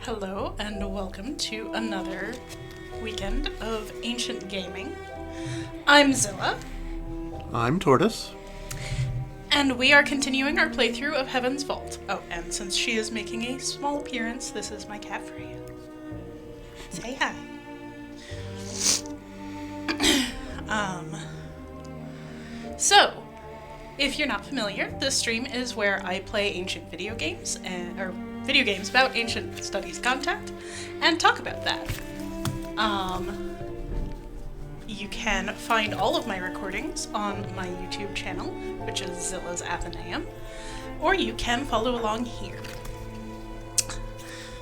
Hello and welcome to another weekend of ancient gaming. I'm Zilla. I'm Tortoise. And we are continuing our playthrough of Heaven's Vault. Oh, and since she is making a small appearance, this is my cat Freya. Say hi. So, if you're not familiar, this stream is where I play ancient video games, or video games about ancient studies content, and talk about that. You can find all of my recordings on my YouTube channel, which is Zilla's Athenaeum, or you can follow along here.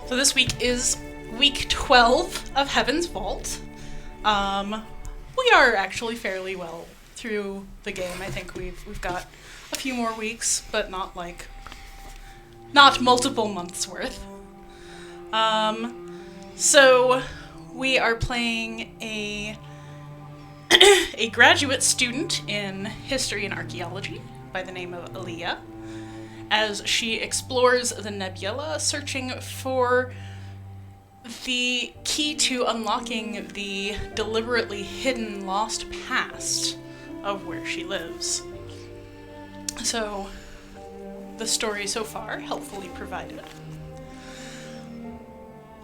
So this week is week 12 of Heaven's Vault. We are actually fairly well through the game. I think we've got a few more weeks, but not multiple months worth. So we are playing a graduate student in history and archaeology by the name of Aaliyah, as she explores the nebula, searching for the key to unlocking the deliberately hidden lost past of where she lives. So, the story so far helpfully provided.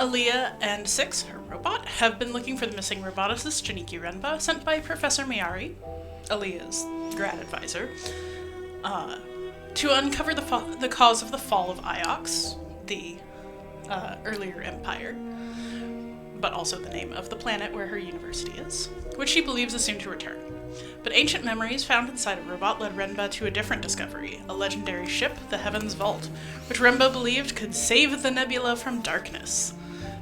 Aaliyah and Six, her robot, have been looking for the missing roboticist Janiki Renba, sent by Professor Mayari, Aaliyah's grad advisor, to uncover the cause of the fall of Iox, the earlier empire, but also the name of the planet where her university is, which she believes is soon to return. But ancient memories found inside a robot led Renba to a different discovery, a legendary ship, the Heaven's Vault, which Renba believed could save the nebula from darkness.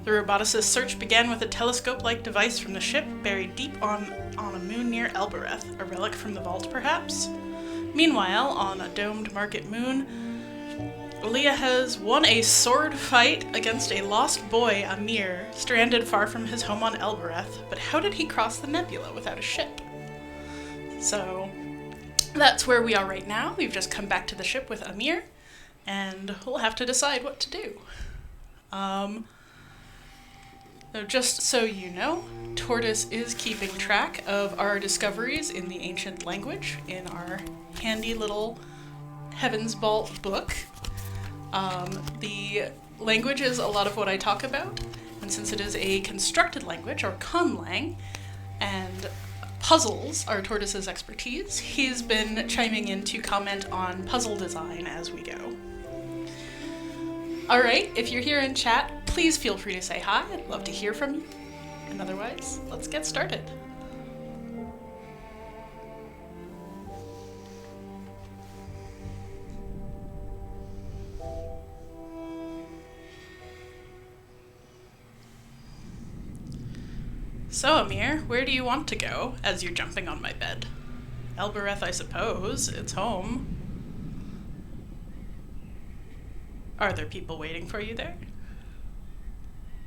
The roboticist's search began with a telescope-like device from the ship buried deep on a moon near Elbereth, a relic from the vault perhaps? Meanwhile, on a domed market moon, Aaliyah has won a sword fight against a lost boy, Amir, stranded far from his home on Elbereth, but how did he cross the nebula without a ship? So, that's where we are right now. We've just come back to the ship with Amir, and we'll have to decide what to do. So just so you know, Tortoise is keeping track of our discoveries in the ancient language in our handy little Heaven's Vault book. The language is a lot of what I talk about, and since it is a constructed language, or conlang, and puzzles are Tortoise's expertise, he's been chiming in to comment on puzzle design as we go. Alright, if you're here in chat, please feel free to say hi. I'd love to hear from you. And otherwise, let's get started. So, Amir, where do you want to go as you're jumping on my bed? Elbereth, I suppose. It's home. Are there people waiting for you there?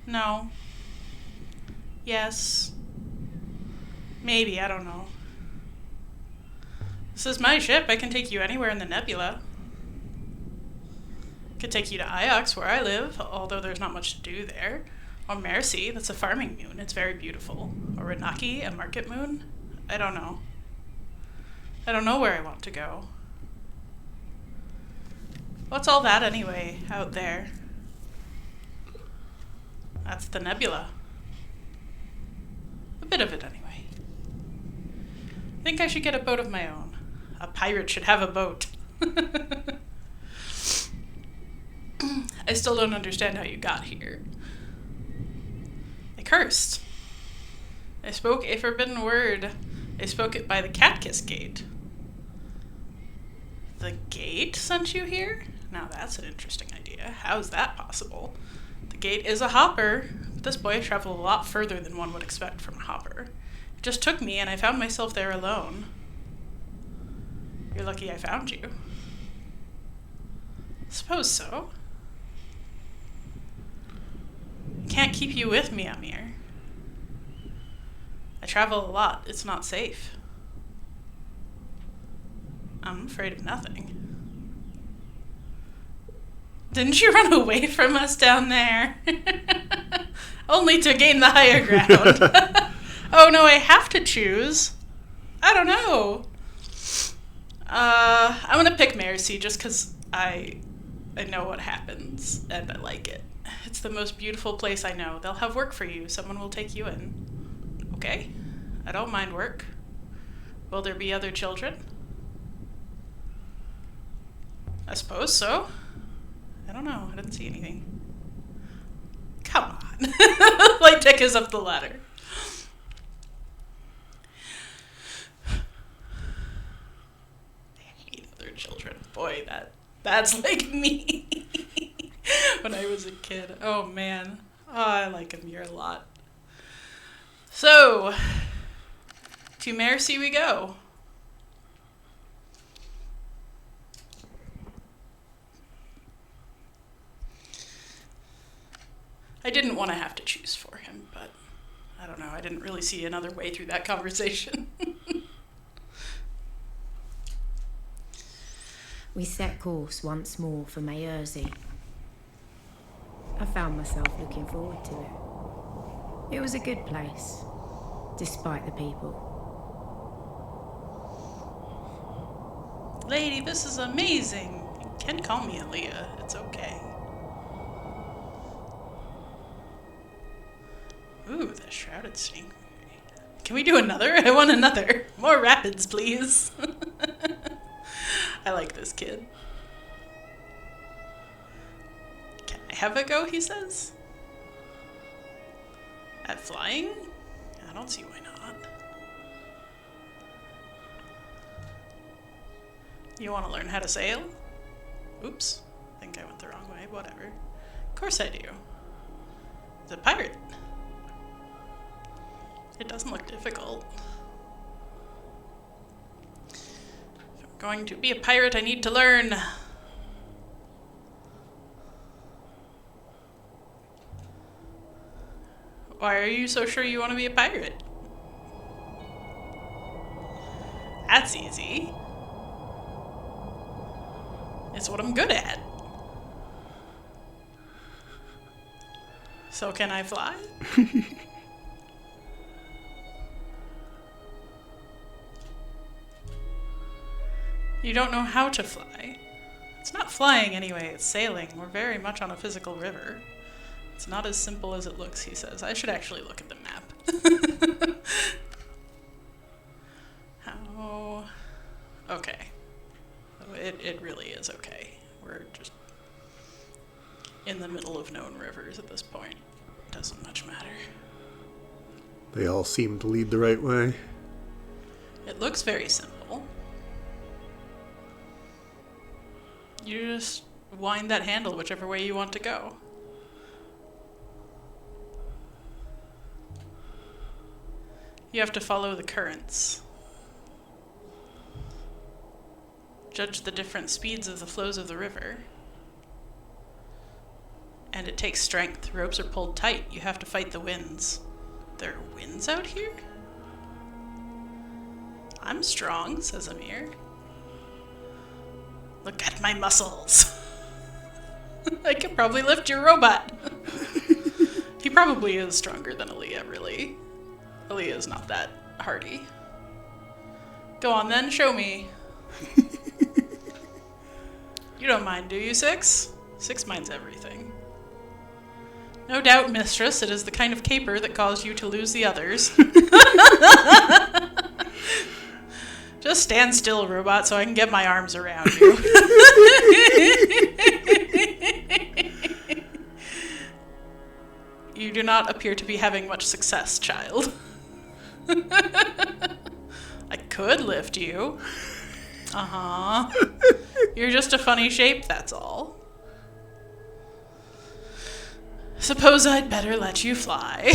No. Yes. Maybe, I don't know. This is my ship. I can take you anywhere in the nebula. Could take you to Iox, where I live, although there's not much to do there. Or Mercy, that's a farming moon. It's very beautiful. Or Renaki, a market moon? I don't know. I don't know where I want to go. What's all that anyway, out there? That's the nebula. A bit of it anyway. I think I should get a boat of my own. A pirate should have a boat. I still don't understand how you got here. They cursed. They spoke a forbidden word. They spoke it by the Catkiss Gate. The gate sent you here? Now that's an interesting idea. How's that possible? The gate is a hopper, but this boy traveled a lot further than one would expect from a hopper. It just took me, and I found myself there alone. You're lucky I found you. Suppose so. I can't keep you with me, Amir. I travel a lot. It's not safe. I'm afraid of nothing. Didn't you run away from us down there? Only to gain the higher ground. Oh no, I have to choose. I don't know. I'm gonna pick Mercy just because I know what happens and I like it. It's the most beautiful place I know. They'll have work for you. Someone will take you in. Okay. I don't mind work. Will there be other children? I suppose so. I don't know. I didn't see anything. Come on. Like, take us up the ladder. I hate other children. Boy, that's like me. When I was a kid. Oh, man. Oh, I like Amir a lot. So, to Mercy we go. I didn't want to have to choose for him, but I don't know. I didn't really see another way through that conversation. We set course once more for Mayerzy. I found myself looking forward to it. It was a good place, despite the people. Lady, this is amazing. You can call me Aaliyah. It's okay. Ooh, the shrouded stingray. Can we do another? I want another. More rapids, please. I like this kid. Can I have a go, he says? At flying? I don't see why not. You want to learn how to sail? Oops. I think I went the wrong way. Whatever. Of course I do. He's a pirate. It doesn't look difficult. If I'm going to be a pirate, I need to learn. Why are you so sure you want to be a pirate? That's easy. It's what I'm good at. So can I fly? You don't know how to fly. It's not flying anyway, it's sailing. We're very much on a physical river. It's not as simple as it looks, he says. I should actually look at the map. How? Okay. It really is okay. We're just in the middle of known rivers at this point. It doesn't much matter. They all seem to lead the right way. It looks very simple. You just wind that handle whichever way you want to go. You have to follow the currents. Judge the different speeds of the flows of the river. And it takes strength. Ropes are pulled tight. You have to fight the winds. There are winds out here? I'm strong, says Amir. Look at my muscles. I could probably lift your robot. He probably is stronger than Aaliyah, really. Aaliyah is not that hardy. Go on then, show me. You don't mind, do you, Six? Six minds everything. No doubt, mistress, it is the kind of caper that caused you to lose the others. Just stand still, robot, so I can get my arms around you. You do not appear to be having much success, child. I could lift you. Uh-huh. You're just a funny shape, that's all. Suppose I'd better let you fly.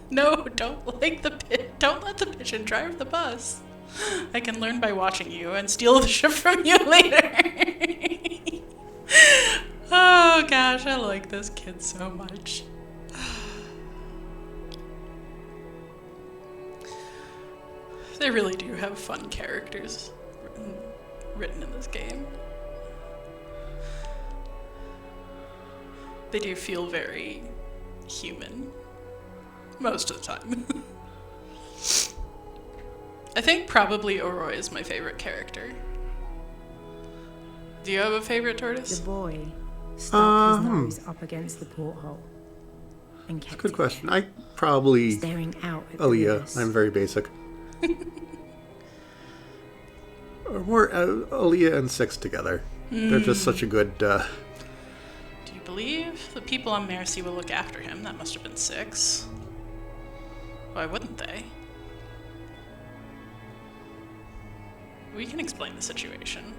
No, don't let the pigeon drive the bus. I can learn by watching you and steal the ship from you later. Oh gosh, I like this kid so much. They really do have fun characters written in this game. They do feel very human. Most of the time. I think probably Oroi is my favorite character. Do you have a favorite tortoise? The boy stuck his nose up against the porthole and kept Good it question. there, I probably... staring out at the Aaliyah. rivers. I'm very basic. Or more Aaliyah and Six together. They're just such a good... Do you believe the people on Mercy will look after him? That must have been 6. Why wouldn't they? We can explain the situation.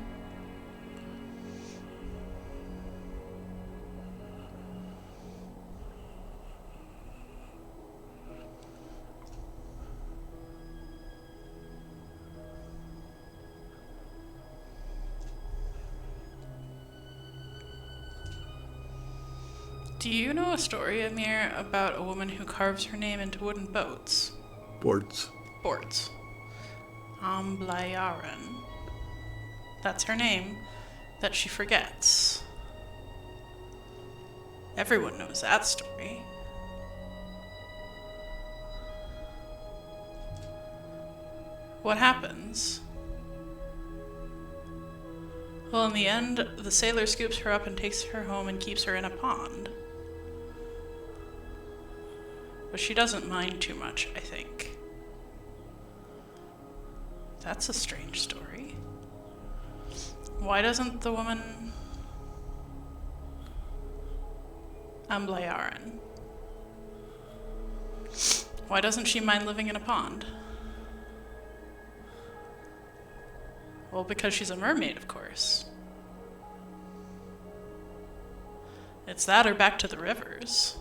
Do you know a story, Amir, about a woman who carves her name into wooden boats? boards. Boards. Amblayaran. That's her name that she forgets. Everyone knows that story. What happens? Well, in the end, the sailor scoops her up and takes her home and keeps her in a pond. But she doesn't mind too much, I think. That's a strange story. Why doesn't the woman... Amblayaran. Why doesn't she mind living in a pond? Well, because she's a mermaid, of course. It's that or back to the rivers.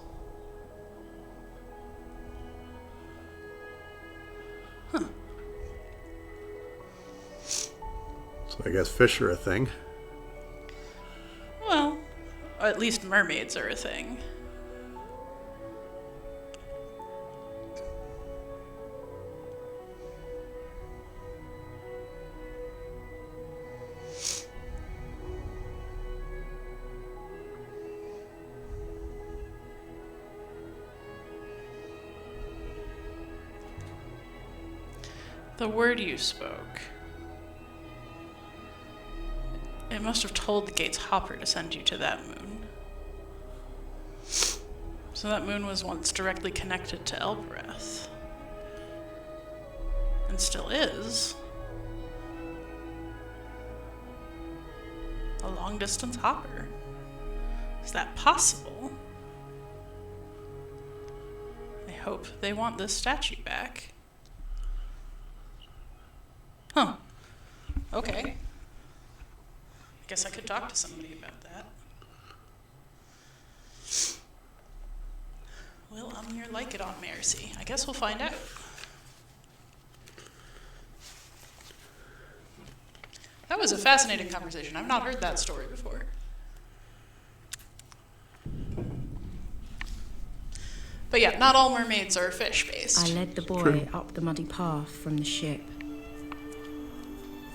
Huh. So I guess fish are a thing. Well, at least mermaids are a thing. The word you spoke. It must have told the Gates Hopper to send you to that moon. So that moon was once directly connected to Elbereth. And still is. A long-distance hopper. Is that possible? I hope they want this statue back. Huh. Okay. I guess I could talk to somebody about that. Will Amir like it on Mercy? I guess we'll find out. That was a fascinating conversation. I've not heard that story before. But yeah, not all mermaids are fish-based. I led the boy up the muddy path from the ship.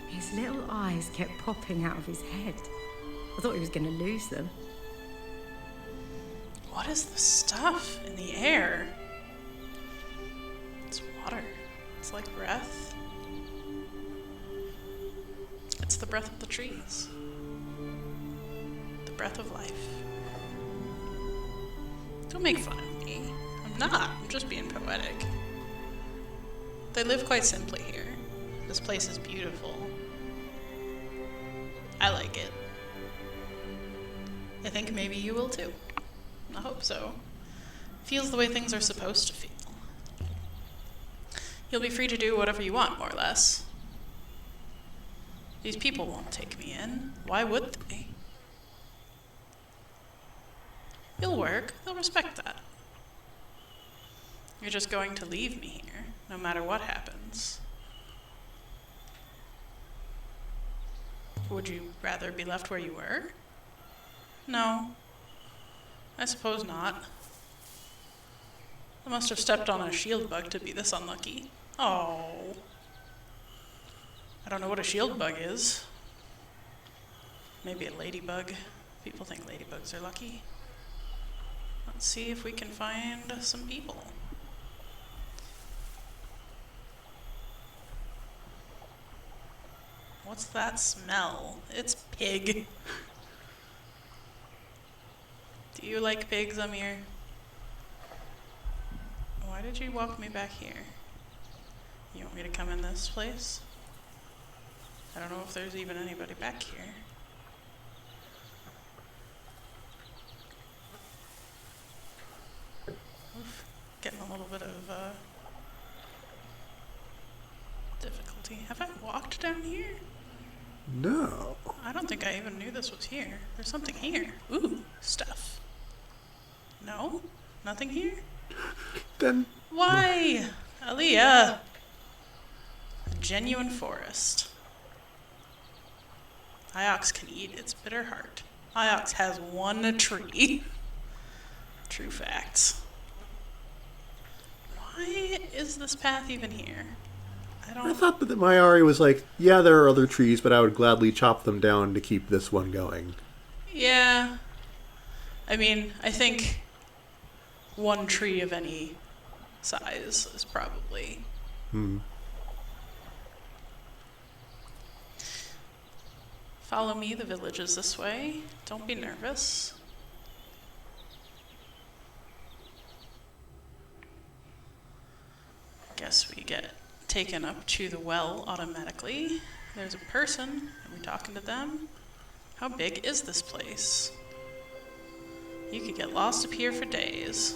His little eyes kept popping out of his head. I thought he was going to lose them. What is this stuff in the air? It's water. It's like breath. It's the breath of the trees. The breath of life. Don't make fun of me. I'm not. I'm just being poetic. They live quite simply here. This place is beautiful. I like it. I think maybe you will too. I hope so. Feels the way things are supposed to feel. You'll be free to do whatever you want, more or less. These people won't take me in. Why would they? You'll work. They'll respect that. You're just going to leave me here, no matter what happens. Would you rather be left where you were? No. I suppose not. I must have stepped on a shield bug to be this unlucky. Oh. I don't know what a shield bug is. Maybe a ladybug. People think ladybugs are lucky. Let's see if we can find some people. What's that smell? It's pig. Do you like pigs, Amir? Why did you walk me back here? You want me to come in this place? I don't know if there's even anybody back here. Oof, getting a little bit of difficulty. Have I walked down here? No. I don't think I even knew this was here. There's something here. Ooh, stuff. No? Nothing here? Then Why? Aaliyah. A genuine forest. Iox can eat its bitter heart. Iox has one tree. True facts. Why is this path even here? I thought that Mayari was like, yeah, there are other trees, but I would gladly chop them down to keep this one going. Yeah. I mean, I think one tree of any size is probably... Follow me, the village is this way. Don't be nervous. Guess we get taken up to the well automatically. There's a person. Are we talking to them? How big is this place? You could get lost up here for days.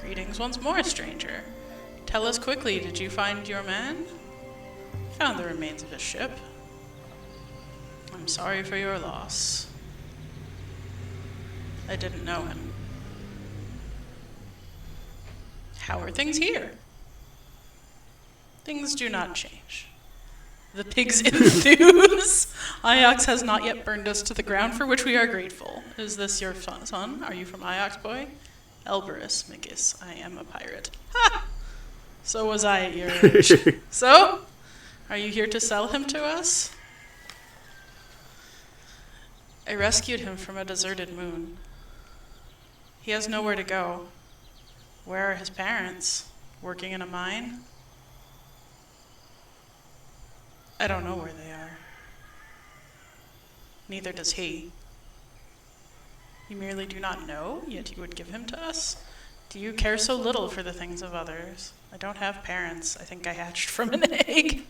Greetings once more, stranger. Tell us quickly, did you find your man? Found the remains of his ship. I'm sorry for your loss. I didn't know him. How are things here? Things do not change. The pigs enthuse. Iox has not yet burned us to the ground, for which we are grateful. Is this your son? Are you from Iox, boy? Elberus, Mikis, I am a pirate. Ha! So was I at your age. So? Are you here to sell him to us? I rescued him from a deserted moon. He has nowhere to go. Where are his parents? Working in a mine? I don't know where they are. Neither does he. You merely do not know, yet you would give him to us? Do you care so little for the things of others? I don't have parents. I think I hatched from an egg.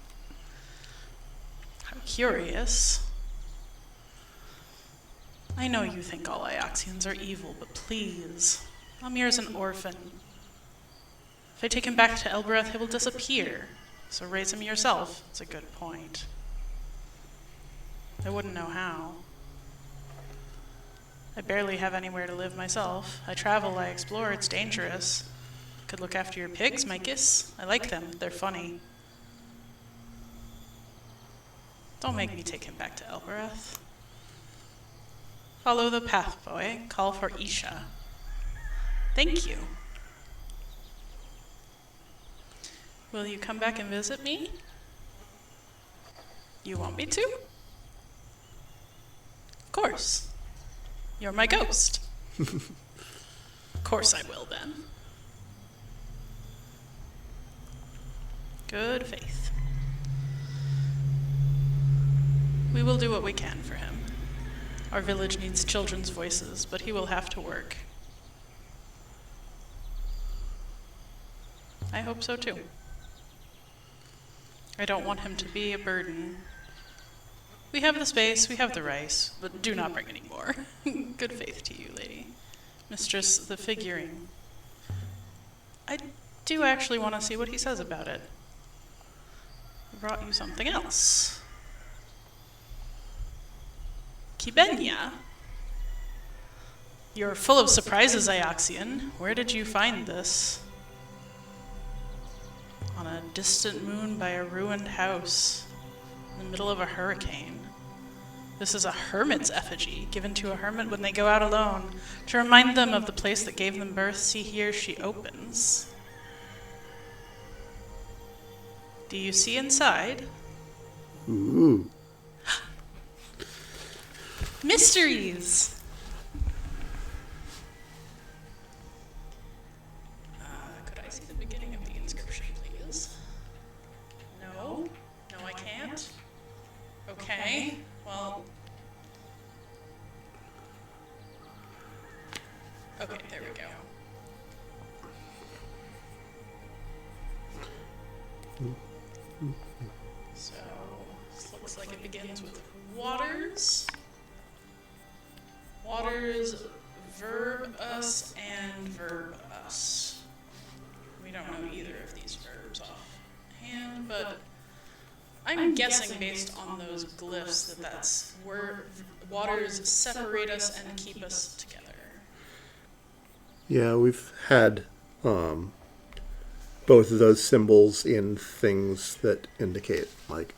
How curious. I know you think all Ioxians are evil, but please. Amir is an orphan. If I take him back to Elbereth, he will disappear. So raise him yourself. It's a good point. I wouldn't know how. I barely have anywhere to live myself. I travel, I explore, it's dangerous. Could look after your pigs, Mikis. I like them, they're funny. Don't make me take him back to Elbereth. Follow the path, boy. Call for Isha. Thank you. Will you come back and visit me? You want me to? Of course. You're my ghost. Of course I will, then. Good faith. We will do what we can for him. Our village needs children's voices, but he will have to work. I hope so, too. I don't want him to be a burden. We have the space, we have the rice, but do not bring any more. Good faith to you, lady. Mistress, the figuring. I do actually want to see what he says about it. I brought you something else. Kibenya. You're full of surprises, Ioxian. Where did you find this? On a distant moon by a ruined house, in the middle of a hurricane. This is a hermit's effigy, given to a hermit when they go out alone, to remind them of the place that gave them birth. See here, she opens. Do you see inside? Ooh. Mysteries. Could I see the beginning of the inscription, please? No? No, I can't? Okay, well... Okay, there we go. So, this looks like it begins with waters. Waters, verb us, and verb us. We don't know either of these verbs offhand, but I'm guessing based on those glyphs that that's where waters separate us and keep us together. Yeah, we've had both of those symbols in things that indicate like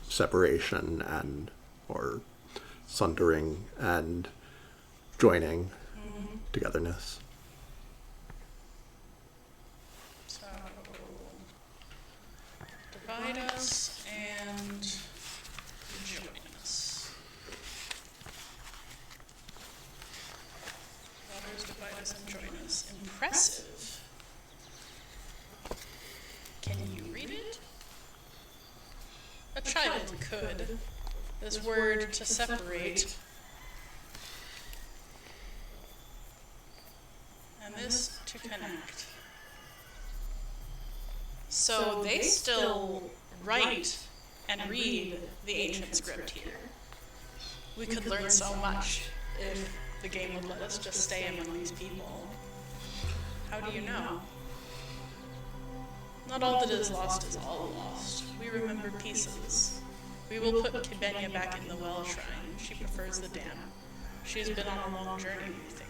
separation and or sundering and joining, togetherness. So, divide us and join us. Waters divide us and join us. Impressive. Can you read it? A child could. This word to separate. And this to connect. So they still write and read the ancient script here. We could learn so much if the game would let us just stay among these people. How do you know? Not all that is lost is all lost. We remember pieces. We will put Kibenya back in the well shrine. She prefers the dam. She has been on a long journey, we think.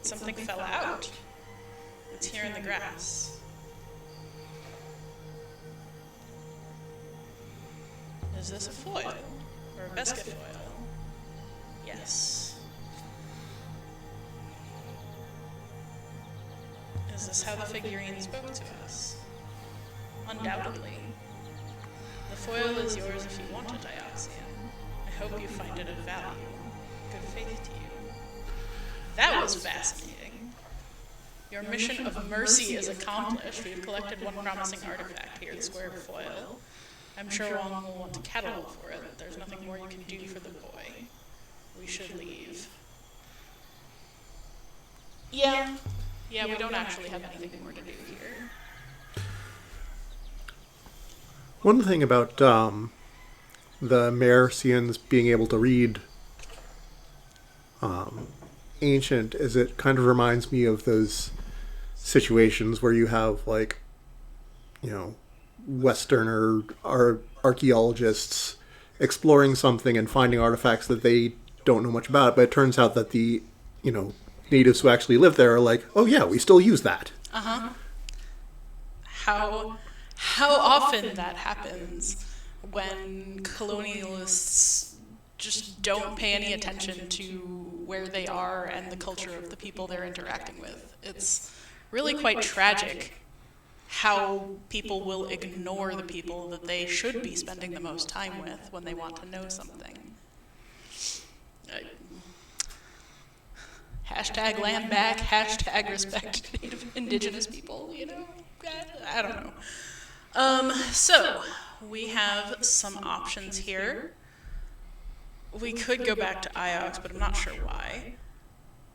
Something fell out. It's here in the grass. Is this a foil? Or a biscuit foil? Yes. Is this how the figurine spoke to us? Undoubtedly. The foil is yours if you want it, Ioxian. I hope you find it of value. Good faith to you. That was fascinating. Your mission of mercy is accomplished. We have collected one promising artifact here, the square foil. I'm sure Wong will want to catalog for it. There's nothing more you can do for the boy. We should leave. Yeah, we don't actually have anything more to do here. One thing about the Mercians being able to read ancient is it kind of reminds me of those situations where you have like, you know, Westerner archaeologists exploring something and finding artifacts that they don't know much about, but it turns out that the, you know, natives who actually live there are like, oh yeah, we still use that. Uh-huh. How often that happens when colonialists just don't pay any attention to where they are and the culture of the people they're interacting with. It's really quite tragic how people will ignore the people that they should be spending the most time with when they want to know something. Hashtag land back, hashtag respect Native Indigenous people, you know? I don't know. So, we have some options here. We could go back to Iox, but I'm not sure why.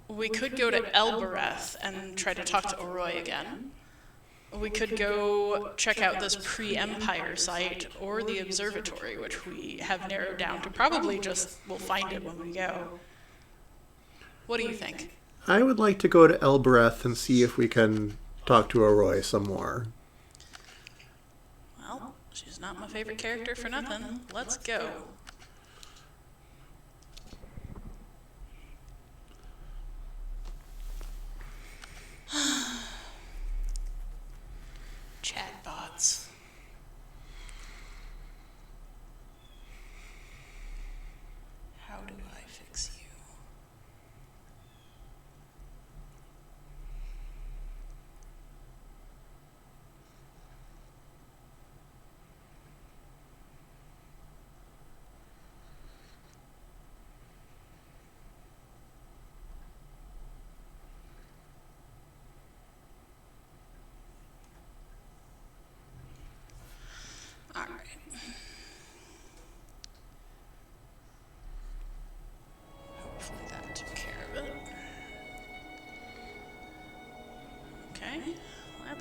We could go to Elbereth and try to talk to Oroi again. We could go check out this pre-Empire site or the observatory, which we have narrowed down to probably just, we'll find it when we go. What do you think? I would like to go to Elbereth and see if we can talk to Oroi some more. Well, she's not my favorite character for nothing. Let's go. Chatbots. How do I fix you?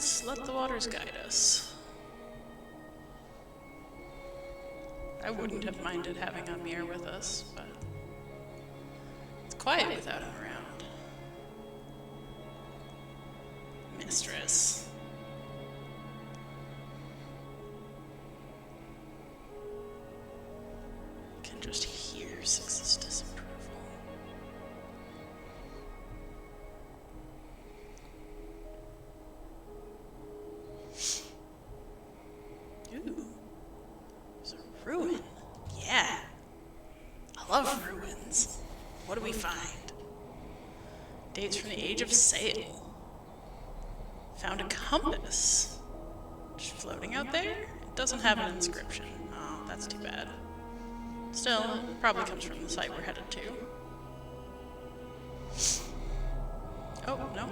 Let's let the waters guide us. I wouldn't have minded having Amir with us, but it's quiet without him around. Mistress. Can just hear Six's disapproval. Ooh. There's a ruin. Yeah. I love ruins. What do we find? Dates from the Age of Sail. Found a compass. Just floating out there? It doesn't have an inscription. Oh, that's too bad. Still, it probably comes from the site we're headed to. Oh, no.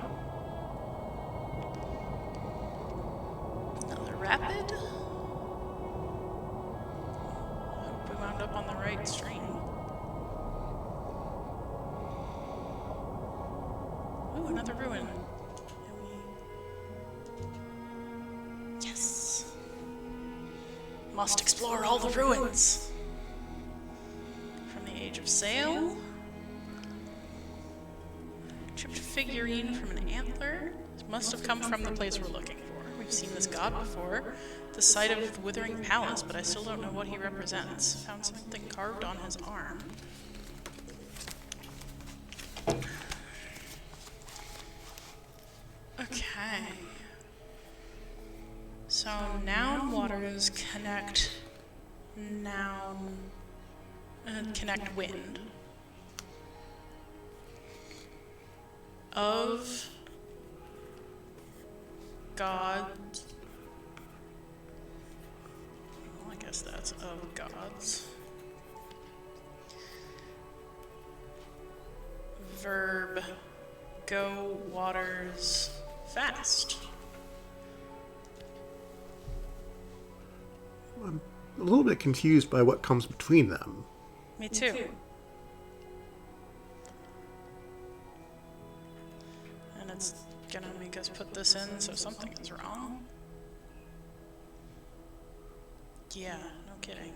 Another rapid? Hope we wound up on the right stream. Ooh, another ruin. Yes. Must explore all the ruins. From the Age of Sail. Chipped figurine from an antler. This must have come from the place we're looking for. We've seen this god before. The site of the Withering Palace, but I still don't know what he represents. Found something carved on his arm. Okay. So noun waters connect noun connect wind. Of gods. Well, I guess that's of gods. Verb go waters fast. I'm a little bit confused by what comes between them. Me too. And it's gonna make us put this in, so something is wrong. Yeah, no kidding.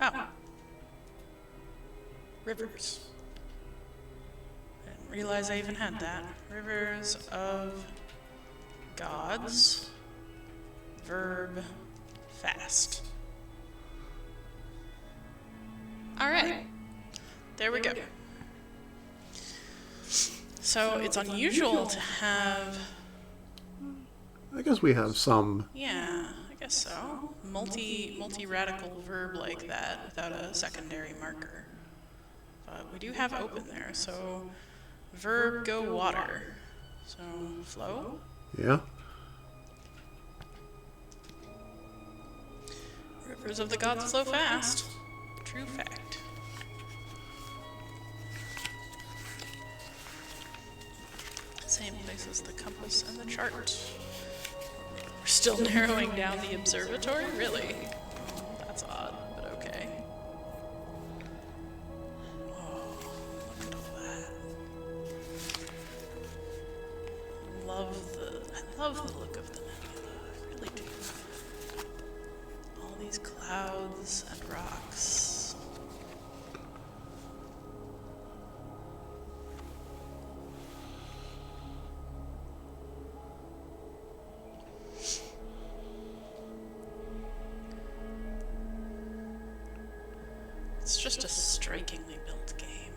Oh. Rivers. I didn't realize I even had that. Rivers of gods. Verb fast. Alright. There we go. So it's unusual to have... I guess we have some... Yeah, I guess so. Multi-radical verb like that without a secondary marker. But we do have open there, so verb go water. So flow. Yeah. Rivers of the gods flow fast. True fact. Same place as the compass and the chart. We're still narrowing down the observatory? Really? That's odd, but okay. Oh, look at all that. I love the look of the nebula. I really do. All these clouds and rocks. It's just a strikingly built game.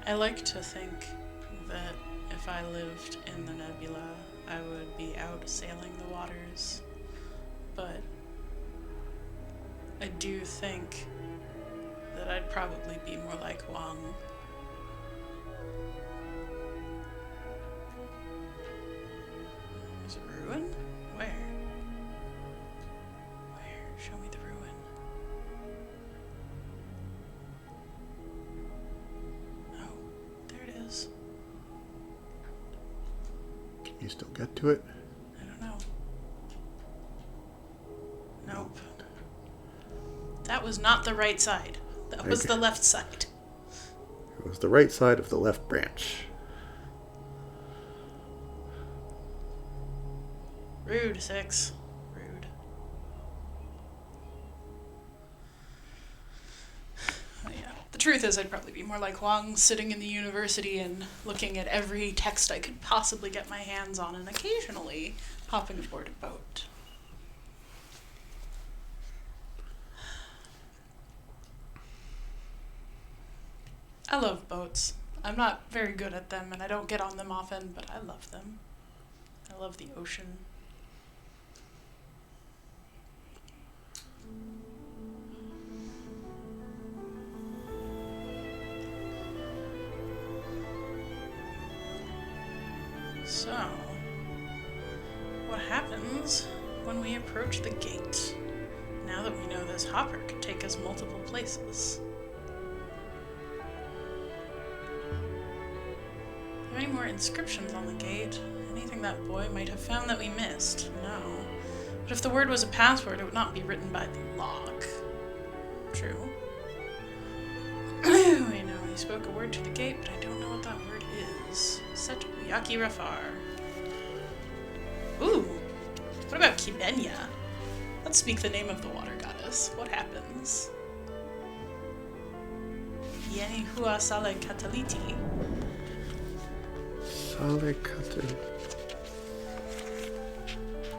I like to think that if I lived in the nebula, I would be out sailing the waters, but I do think that I'd probably be more like Wang. Is it ruin? Where? Where? Show me the ruin. Oh, there it is. Can you still get to it? I don't know. Nope. That was not the right side. That was Okay. the left side. It was the right side of the left branch. Rude, 6. Rude. Oh, yeah. The truth is, I'd probably be more like Huang, sitting in the university and looking at every text I could possibly get my hands on, and occasionally hopping aboard a boat. I love boats. I'm not very good at them, and I don't get on them often, but I love them. I love the ocean. So, what happens when we approach the gate? Now that we know this hopper could take us multiple places. Are there any more inscriptions on the gate? Anything that boy might have found that we missed? No. But if the word was a password, it would not be written by the lock. True. I know he spoke a word to the gate, but I don't know what that word is. Set Yaki Rafar. Ooh! What about Kibenya? Let's speak the name of the water goddess. What happens? Yeni Hua Sale Kataliti.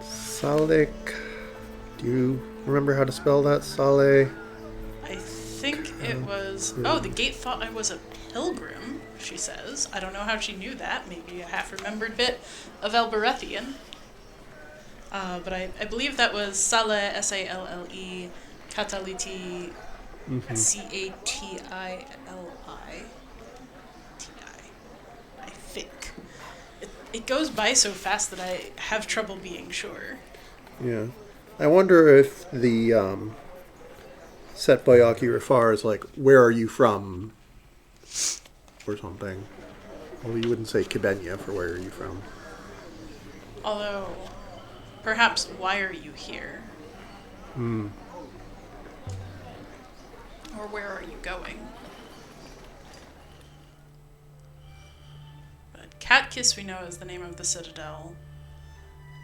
Salek. Do you remember how to spell that? Sale. I think it was... Oh, the gate thought I was a pilgrim, she says. I don't know how she knew that. Maybe a half-remembered bit of Elberethian. But I believe that was Sale, S-A-L-L-E, Kataliti, C-A-T-I-L-I. T-I. I think. It goes by so fast that I have trouble being sure. Yeah. I wonder if the set by Yaki Rafar is like, where are you from? Or something. Well, you wouldn't say Kibenya for where are you from. Although, perhaps, why are you here? Or where are you going? But Catkiss we know is the name of the citadel,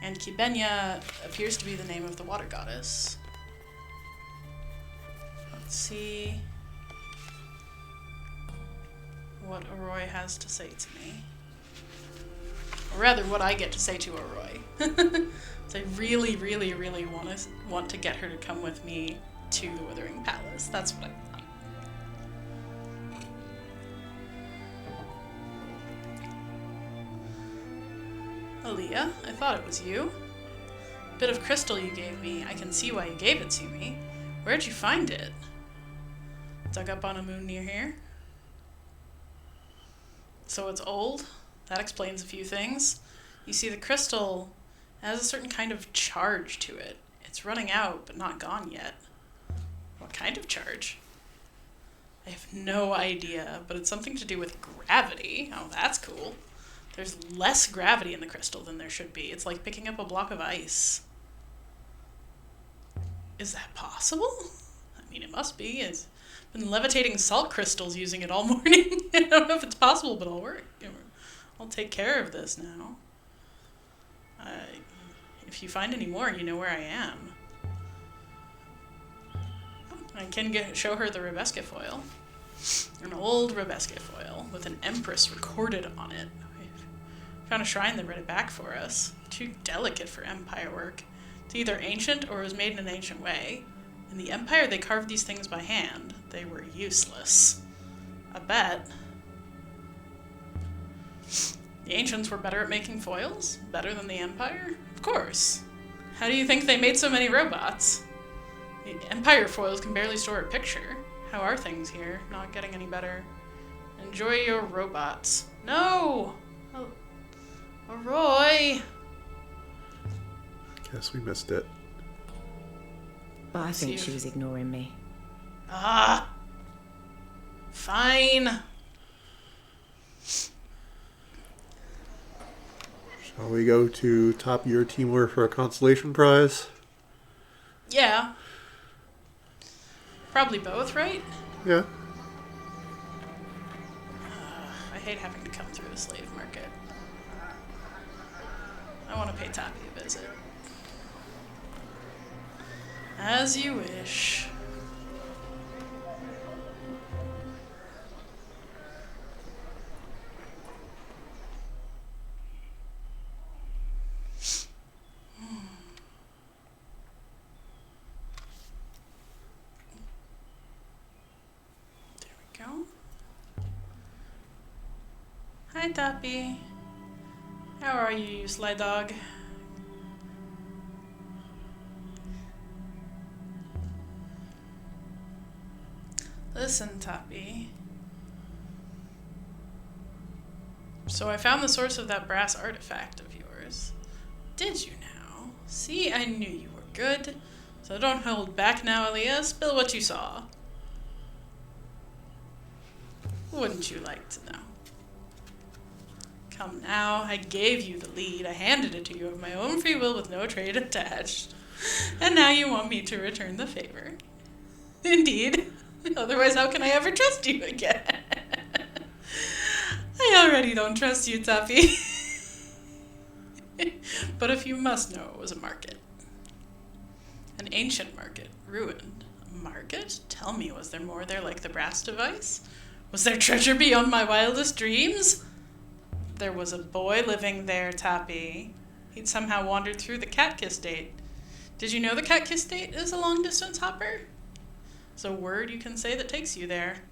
and Kibenya appears to be the name of the water goddess. Let's see what Arroy has to say to me. Or rather, what I get to say to Arroy. So I really, really, really want to get her to come with me to the Withering Palace. That's what I want. Aaliyah, I thought it was you. Bit of crystal you gave me. I can see why you gave it to me. Where'd you find it? Dug up on a moon near here? So it's old? That explains a few things. You see, the crystal has a certain kind of charge to it. It's running out, but not gone yet. What kind of charge? I have no idea, but it's something to do with gravity. Oh, that's cool. There's less gravity in the crystal than there should be. It's like picking up a block of ice. Is that possible? I mean, it must be. It's been levitating salt crystals using it all morning. I don't know if it's possible, but I'll take care of this now. If you find any more, you know where I am. I can show her the Rebesque foil. An old Rebesque foil with an empress recorded on it. Found a shrine that read it back for us. Too delicate for Empire work. It's either ancient or was made in an ancient way. In the Empire, they carved these things by hand. They were useless. I bet. The ancients were better at making foils? Better than the Empire? Of course. How do you think they made so many robots? The Empire foils can barely store a picture. How are things here? Not getting any better. Enjoy your robots. No! Oh, Roy! Guess we missed it. But I think she was ignoring me. Ah! Fine. Shall we go to top year teamwork for a consolation prize? Yeah. Probably both, right? Yeah. I hate having to come through the slave market. I want to pay Tappy a visit. As you wish. There we go. Hi, Tappy. How are you, you sly dog? Listen, Tappy. So I found the source of that brass artifact of yours. Did you now? See, I knew you were good. So don't hold back now, Aaliyah. Spill what you saw. Wouldn't you like to know? Come now, I gave you the lead. I handed it to you of my own free will with no trade attached. And now you want me to return the favor. Indeed. Otherwise, how can I ever trust you again? I already don't trust you, Tappy. But if you must know, it was a market. An ancient market, ruined. A market? Tell me, was there more there like the brass device? Was there treasure beyond my wildest dreams? There was a boy living there, Tappy. He'd somehow wandered through the Catkiss State. Did you know the Catkiss State is a long-distance hopper? It's a word you can say that takes you there.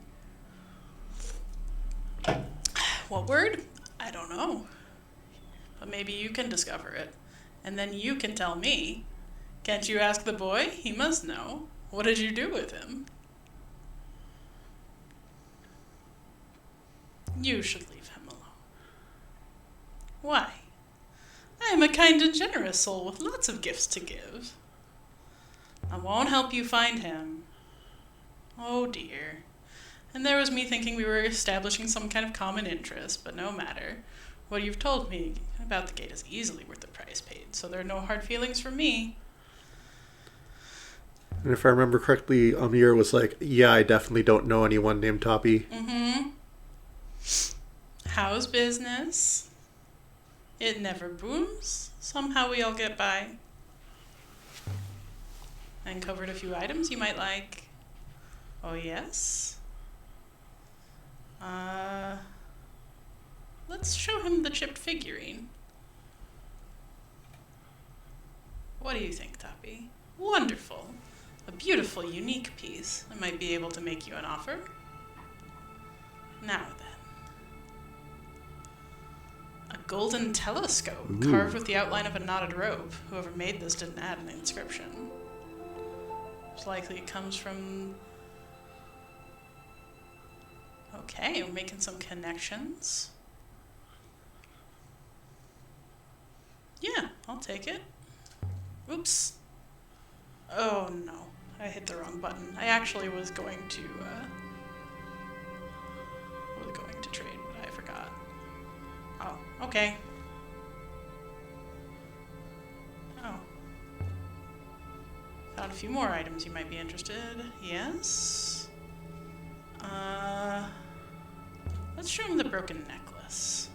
What word? I don't know. But maybe you can discover it. And then you can tell me. Can't you ask the boy? He must know. What did you do with him? You should leave him alone. Why? I am a kind and generous soul with lots of gifts to give. I won't help you find him. Oh dear. And there was me thinking we were establishing some kind of common interest, but no matter. What you've told me about the gate is easily worth the price paid, so there are no hard feelings from me. And if I remember correctly, Amir was like, yeah, I definitely don't know anyone named Toppy. Mm-hmm. How's business? It never booms. Somehow we all get by. I uncovered a few items you might like. Oh, yes? Let's show him the chipped figurine. What do you think, Tappy? Wonderful. A beautiful, unique piece. I might be able to make you an offer. Now then. A golden telescope carved with the outline of a knotted rope. Whoever made this didn't add an inscription. It's likely it comes from... Okay, we're making some connections. Yeah, I'll take it. Oops. Oh no, I hit the wrong button. I actually was going to trade, but I forgot. Oh, okay. Oh. Found a few more items you might be interested. Yes. Let's show him the broken necklace.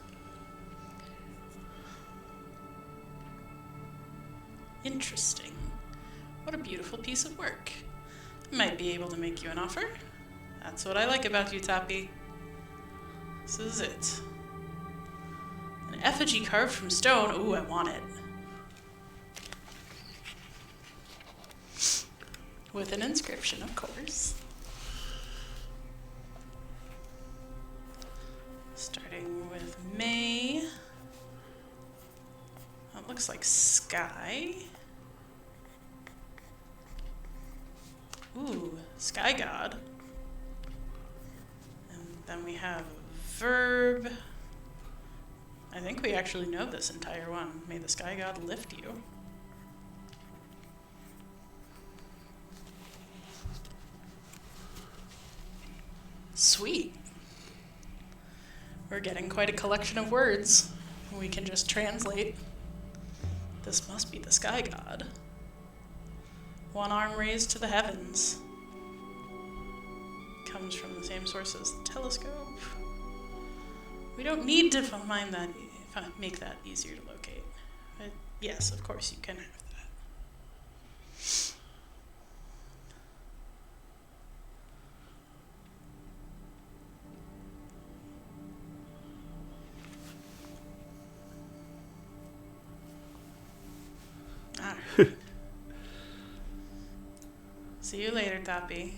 Interesting. What a beautiful piece of work. I might be able to make you an offer. That's what I like about you, Tappy. This is it. An effigy carved from stone. Ooh, I want it. With an inscription, of course. Starting with May. That looks like sky. Ooh, Sky God. And then we have verb. I think we actually know this entire one. May the Sky God lift you. Sweet. We're getting quite a collection of words. We can just translate. This must be the Sky God. One arm raised to the heavens. Comes from the same source as the telescope. We don't need to find that, make that easier to locate. But yes, of course you can have that. See you later, Tappy.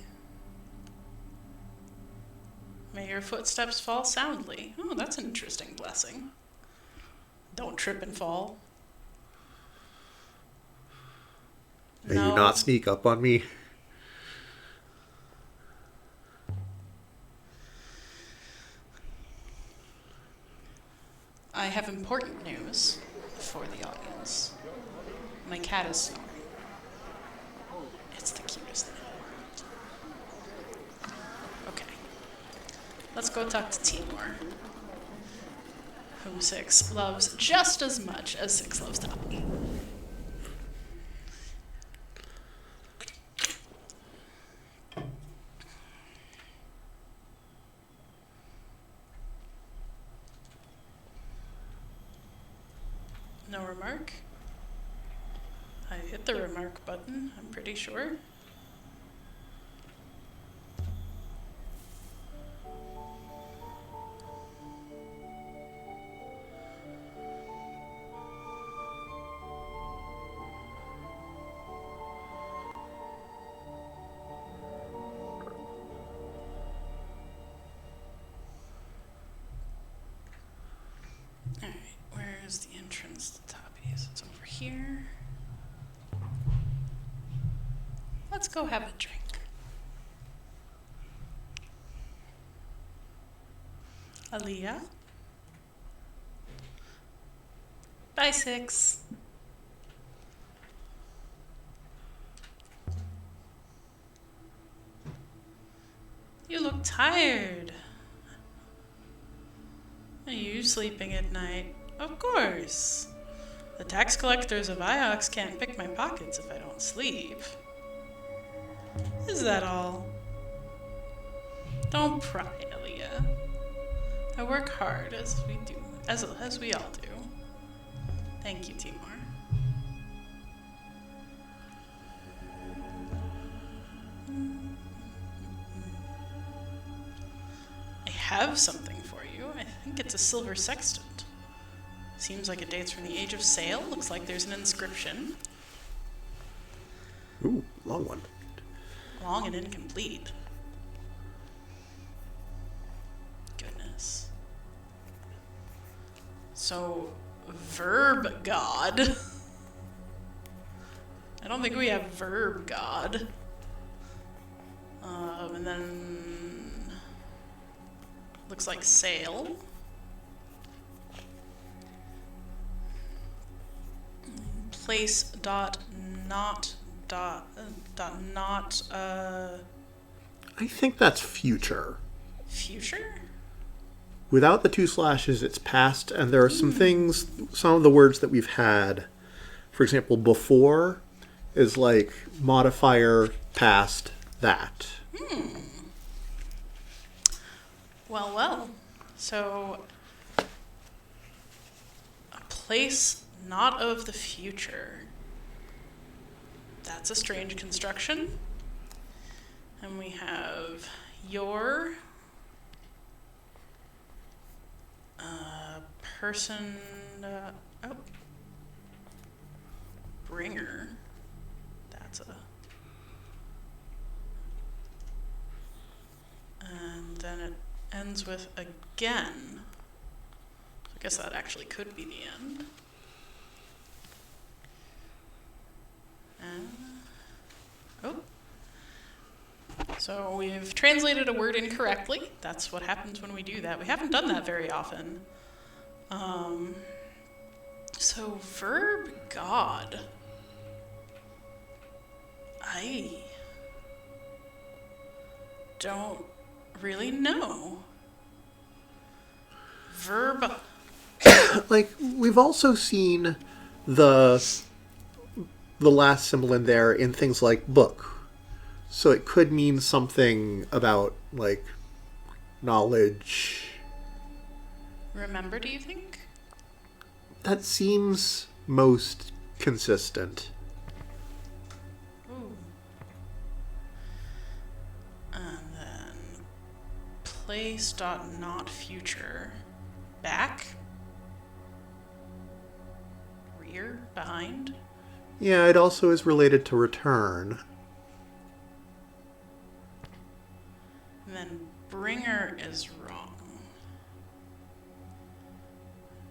May your footsteps fall soundly. Oh, that's an interesting blessing. Don't trip and fall. May you not sneak up on me. I have important news for the audience. My cat is snoring. It's the cutest thing in the world. Okay. Let's go talk to Timur, whom Six loves just as much as Six loves Tappy. No remark? I hit the remark button, I'm pretty sure. Alright, where's the entrance to Tappy's? It's over here. Let's go have a drink. Aaliyah? Bye, Six. You look tired. Are you sleeping at night? Of course. The tax collectors of Iox can't pick my pockets if I don't sleep. Is that all? Don't pry, Aaliyah. I work hard, as we do, as we all do. Thank you, Timur. I have something for you. I think it's a silver sextant. Seems like it dates from the age of sail. Looks like there's an inscription. Ooh, long one. Long and incomplete. Goodness. So, verb god. I don't think we have verb god. And then looks like sail. Place dot not dot not I think that's future. future? Without the 2 slashes, it's past, and there are some things, some of the words that we've had, for example, before is like modifier past that. Well. So, a place not of the future. That's a strange construction. And we have your person, bringer. That's a. And then it ends with again. I guess that actually could be the end. So we've translated a word incorrectly. That's what happens when we do that. We haven't done that very often. So verb god. I don't really know. Verb. Like, we've also seen the last symbol in there in things like book. So it could mean something about, like, knowledge. Remember, do you think? That seems most consistent. Ooh. And then place dot not future. Back. Rear. Behind. Yeah, it also is related to return. And then bringer is wrong.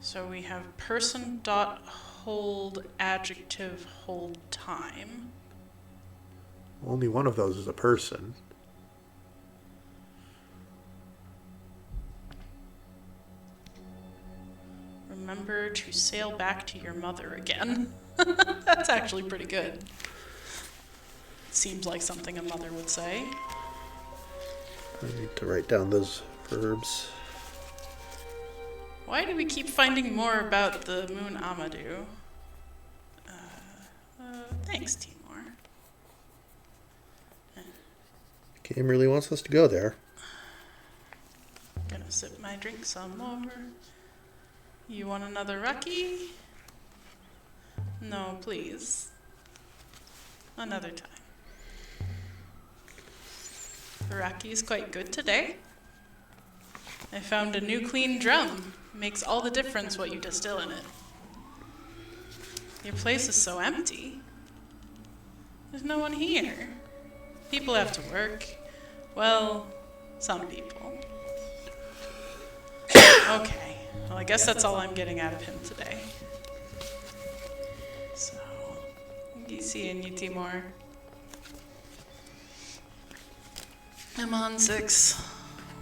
So we have person dot hold adjective hold time. Only one of those is a person. Remember to sail back to your mother again. That's actually pretty good. Seems like something a mother would say. I need to write down those verbs. Why do we keep finding more about the moon Amadou? Thanks, Timor. Game really wants us to go there. Gonna sip my drink some more. You want another Rocky? No, please. Another time. The Rocky's quite good today. I found a new clean drum. Makes all the difference what you distill in it. Your place is so empty. There's no one here. People have to work. Well, some people. Okay. Well, I guess that's all I'm getting out of him today. So, seeing you, Timor. I'm on 6.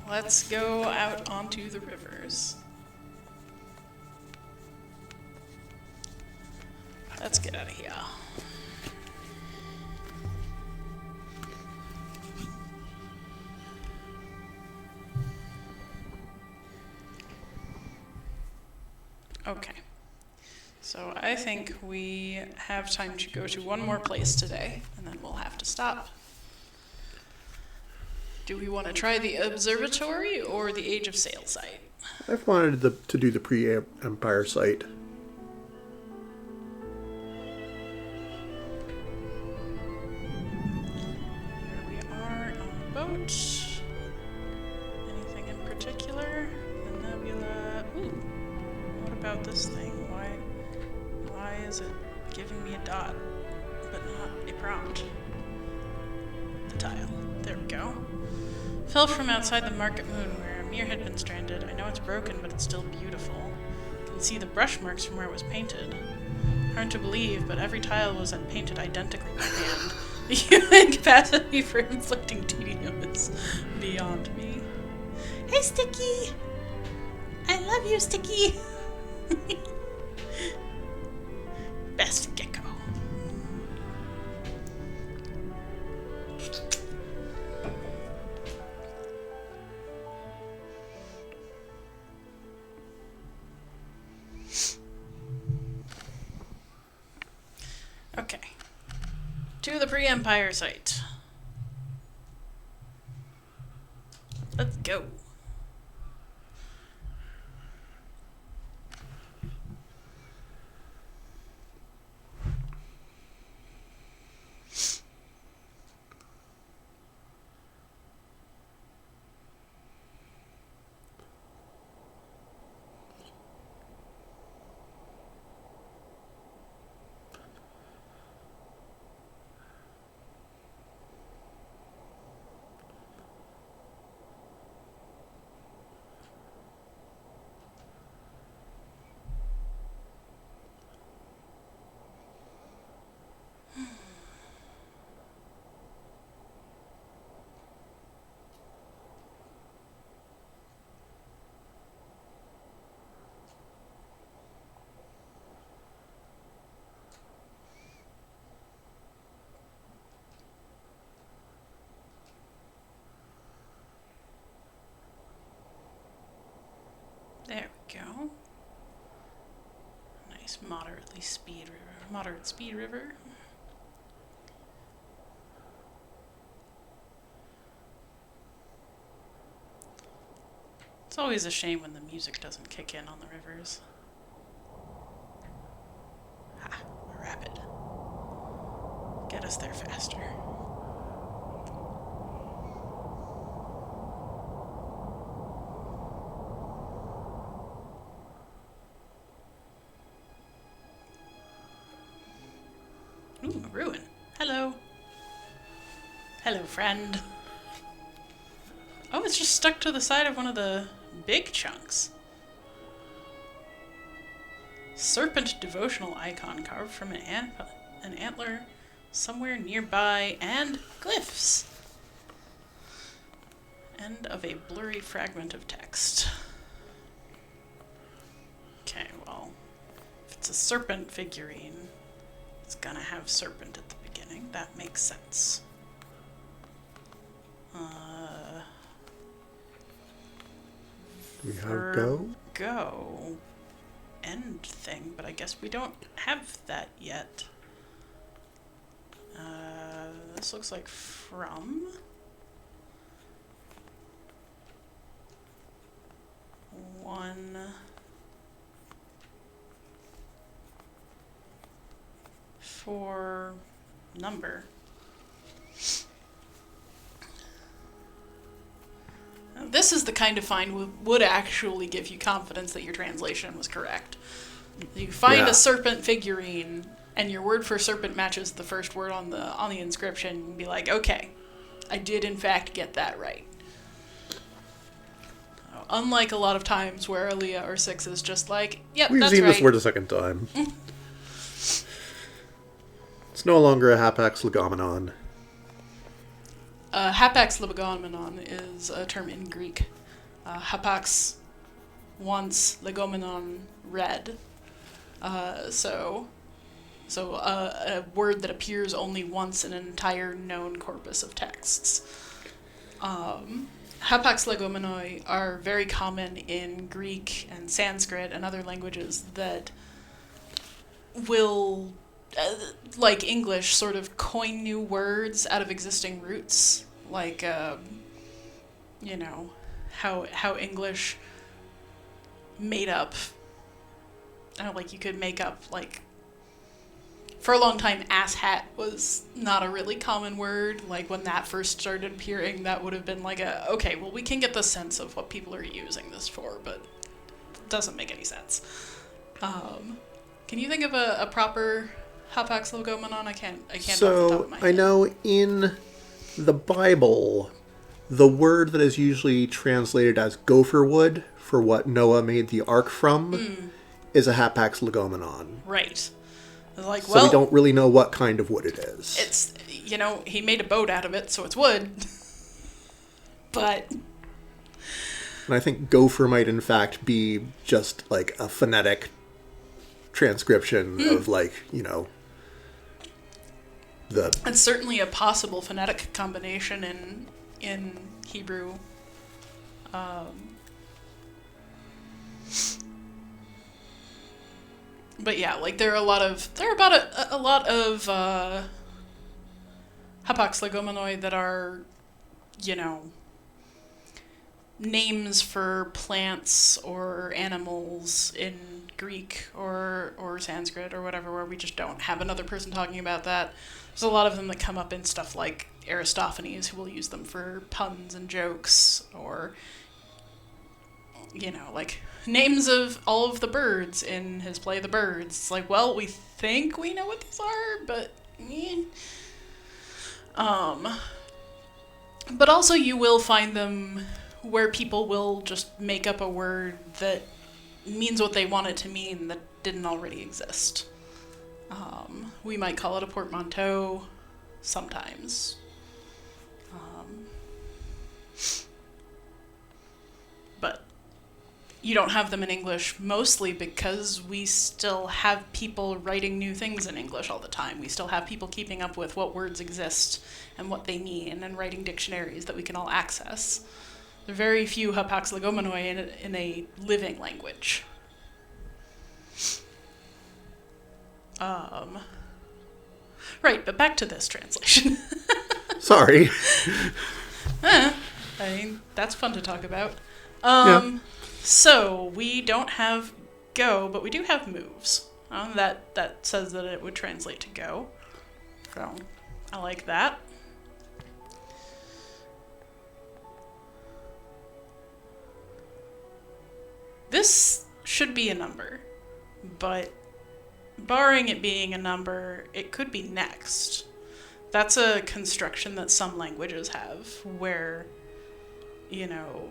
Let's go out onto the rivers. Let's get out of here. Okay. So I think we have time to go to one more place today, and then we'll have to stop. Do we want to try the observatory or the Age of Sail site? I've wanted to do the pre-Empire site. Here we are on the boat. Anything in particular? The nebula. Ooh. What about this thing? Why is it giving me a dot, but not a prompt? The tile. There we go. Fell from outside the market moon where Amir had been stranded. I know it's broken, but it's still beautiful. You can see the brush marks from where it was painted. Hard to believe, but every tile was painted identically by hand. The human capacity for inflicting tedium is beyond me. Hey, Sticky! I love you, Sticky! Best gecko. Okay. To the pre-Empire site. Let's go. There we go. Nice moderate speed river. It's always a shame when the music doesn't kick in on the rivers. Ha, a rapid. Get us there faster. Ooh, a ruin. Hello. Hello, friend. Oh, it's just stuck to the side of one of the big chunks. Serpent devotional icon carved from an antler somewhere nearby, and glyphs. End of a blurry fragment of text. Okay, well, if it's a serpent figurine, it's gonna have serpent at the beginning. That makes sense. We have go? Go. End thing, but I guess we don't have that yet. This looks like from. One. For number. Now, this is the kind of find would actually give you confidence that your translation was correct. You find a serpent figurine, and your word for serpent matches the first word on the inscription, and be like, okay, I did in fact get that right. Unlike a lot of times where Aaliyah or Six is just like, yep, We've that's seen right. this word a second time. It's no longer a hapax legomenon. Hapax legomenon is a term in Greek. Hapax, once, legomenon, red. So a word that appears only once in an entire known corpus of texts. Hapax legomenoi are very common in Greek and Sanskrit and other languages that will, like English, sort of coin new words out of existing roots. Like, you know, how English made up, like you could make up, like, for a long time, asshat was not a really common word. Like, when that first started appearing, that would have been like okay, well, we can get the sense of what people are using this for, but it doesn't make any sense. Can you think of a proper hapax legomenon? I can't off the top of my head. I know in the Bible, the word that is usually translated as gopher wood for what Noah made the ark from is a hapax legomenon. Right. Like, so we don't really know what kind of wood it is. It's, you know, he made a boat out of it, so it's wood. But... And I think gopher might in fact be just like a phonetic transcription of, like, you know, the... It's certainly a possible phonetic combination in Hebrew. But yeah, like there are about a lot of hapax legomenoi that are, you know, names for plants or animals in Greek or Sanskrit or whatever, where we just don't have another person talking about that. There's a lot of them that come up in stuff like Aristophanes, who will use them for puns and jokes, or, you know, like names of all of the birds in his play The Birds. It's like, well, we think we know what these are, but but also you will find them where people will just make up a word that means what they want it to mean that didn't already exist. We might call it a portmanteau sometimes. But you don't have them in English mostly because we still have people writing new things in English all the time. We still have people keeping up with what words exist and what they mean and writing dictionaries that we can all access. There are very few hapax legomenoi in a living language. Right, but back to this translation. Sorry. I mean, that's fun to talk about. Yeah. So, we don't have go, but we do have moves. That says that it would translate to go. So, I like that. This should be a number, but barring it being a number, it could be next. That's a construction that some languages have, where, you know,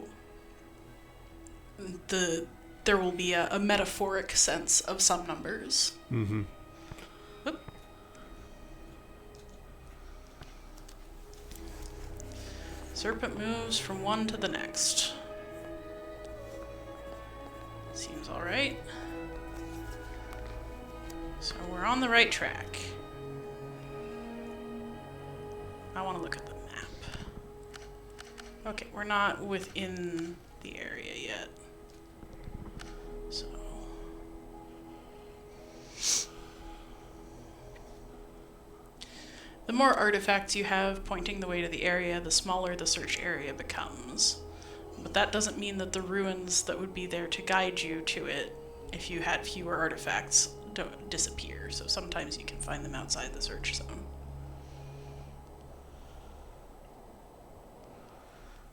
there will be a metaphoric sense of some numbers. Mm-hmm. Oop. Serpent moves from one to the next. Seems alright. So we're on the right track. I want to look at the map. Okay, we're not within the area yet. So... the more artifacts you have pointing the way to the area, the smaller the search area becomes. But that doesn't mean that the ruins that would be there to guide you to it, if you had fewer artifacts, don't disappear. So sometimes you can find them outside the search zone.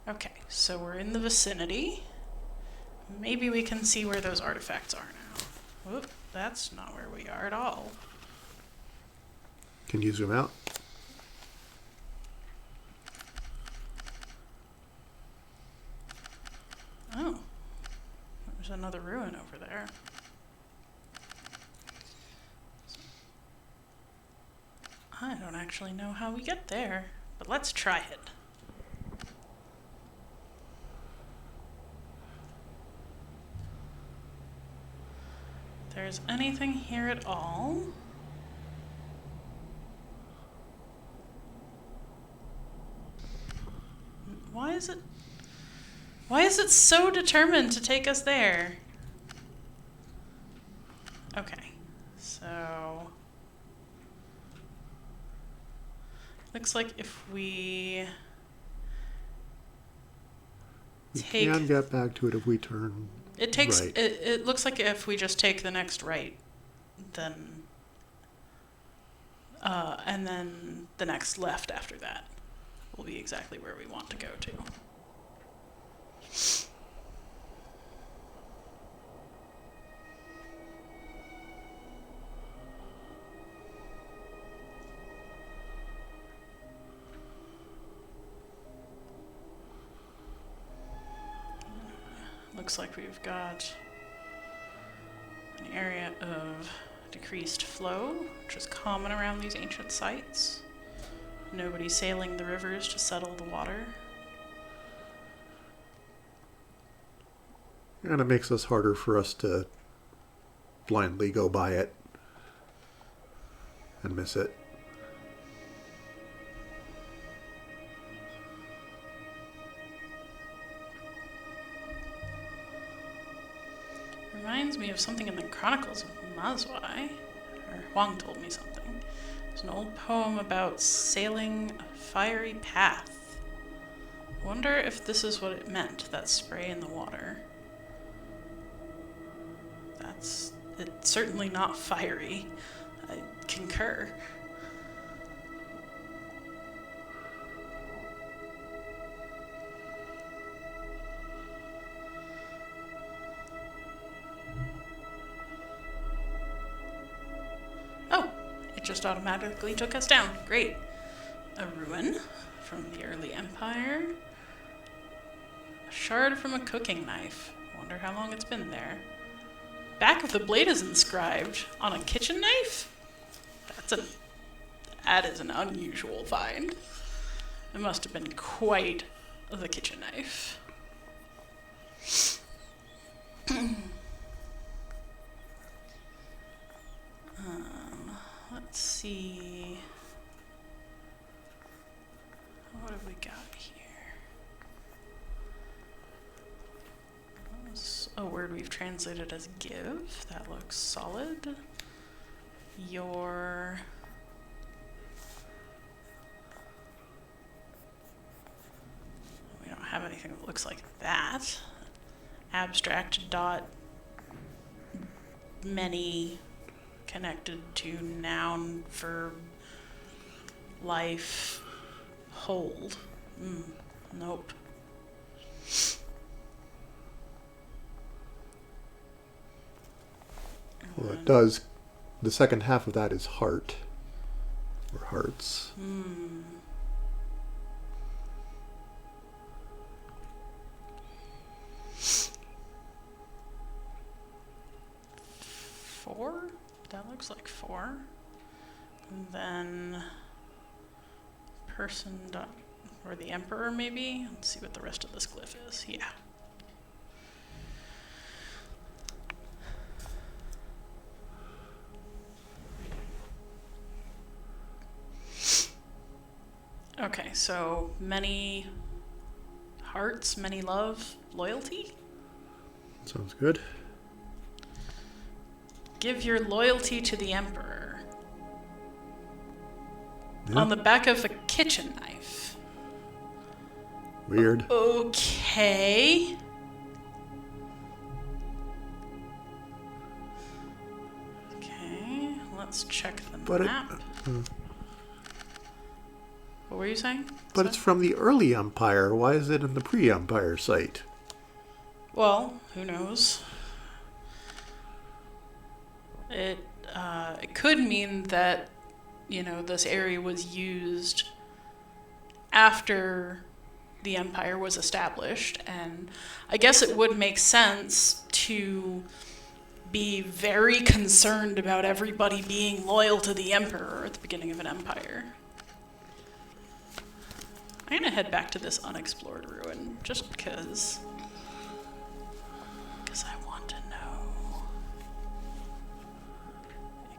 Okay, so we're in the vicinity. Maybe we can see where those artifacts are now. Whoop, that's not where we are at all. Can you zoom out? Oh, there's another ruin over there. I don't actually know how we get there, but let's try it. If there's anything here at all... Why is it so determined to take us there? Okay, so... looks like if we... We take... can get back to it if we turn It takes... right. It looks like if we just take the next right, then... and then the next left after that will be exactly where we want to go to. Looks like we've got an area of decreased flow, which is common around these ancient sites. Nobody sailing the rivers to settle the water. And it makes us harder for us to blindly go by it and miss it. Reminds me of something in the Chronicles of Mazwai, or Huang told me something. There's an old poem about sailing a fiery path. I wonder if this is what it meant, that spray in the water. It's certainly not fiery. I concur. Oh, it just automatically took us down. Great. A ruin from the early empire. A shard from a cooking knife. Wonder how long it's been there. Back of the blade is inscribed on a kitchen knife? That is an unusual find. It must have been quite the kitchen knife. Let's see. What have we got here? a word we've translated as give. That looks solid. Your... We don't have anything that looks like that. Abstract dot many connected to noun, verb, life, hold. Nope. Well, it does. The second half of that is heart. Or hearts. Four? That looks like four. And then person dot, or the emperor maybe? Let's see what the rest of this glyph is. Yeah. Okay, so many hearts, many love, loyalty? Sounds good. Give your loyalty to the emperor. Yeah. On the back of a kitchen knife. Weird. Okay. Okay, let's check the But map. What were you saying? But it's from the early Empire. Why is it in the pre-Empire site? Well, who knows? It could mean that, you know, this area was used after the empire was established, and I guess it would make sense to be very concerned about everybody being loyal to the emperor at the beginning of an empire. I'm gonna head back to this unexplored ruin just because I want to know.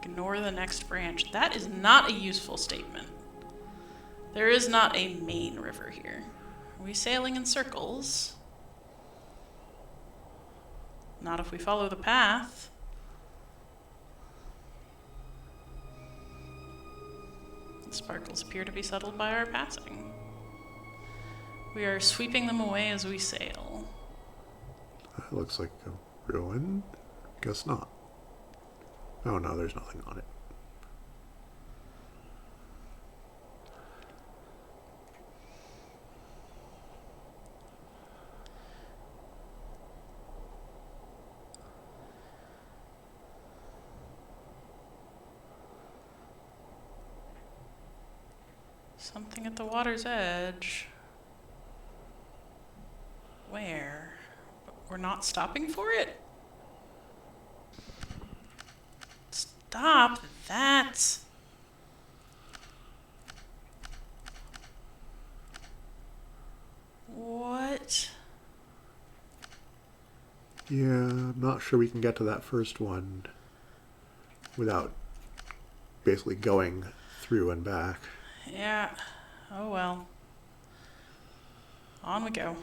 Ignore the next branch. That is not a useful statement. There is not a main river here. Are we sailing in circles? Not if we follow the path. The sparkles appear to be settled by our passing. We are sweeping them away as we sail. That looks like a ruin. Guess not. Oh no, there's nothing on it. Something at the water's edge. Where? But we're not stopping for it? Stop that! What? Yeah, I'm not sure we can get to that first one without basically going through and back. Yeah. Oh well. On we go.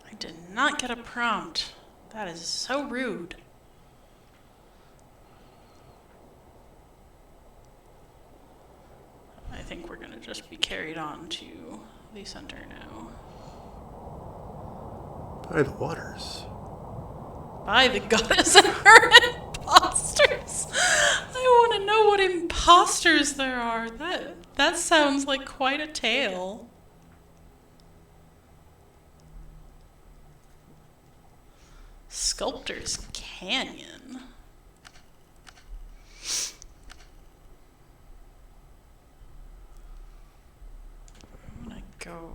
I did not get a prompt. That is so rude. I think we're gonna just be carried on to the center now. By the waters. By the goddess and her imposters. I want to know what imposters there are. That sounds like quite a tale. Sculptor's Canyon. I'm gonna go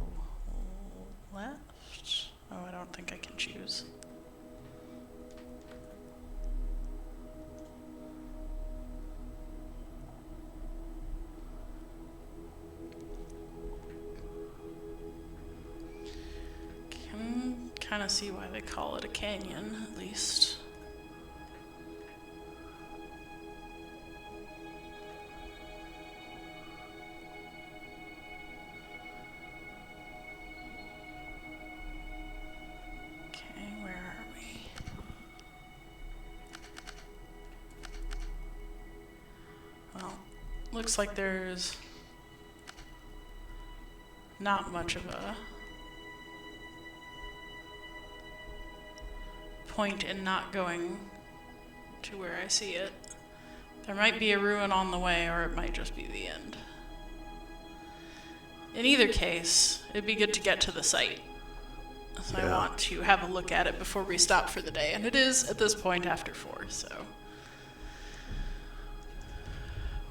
left. Oh, I don't think I can choose. Can kind of see why they call it a canyon, at least. looks like there's not much of a point in not going to where I see it. There might be a ruin on the way, or it might just be the end. In either case, it'd be good to get to the site. So I want to have a look at it before we stop for the day, and it is at this point after 4, so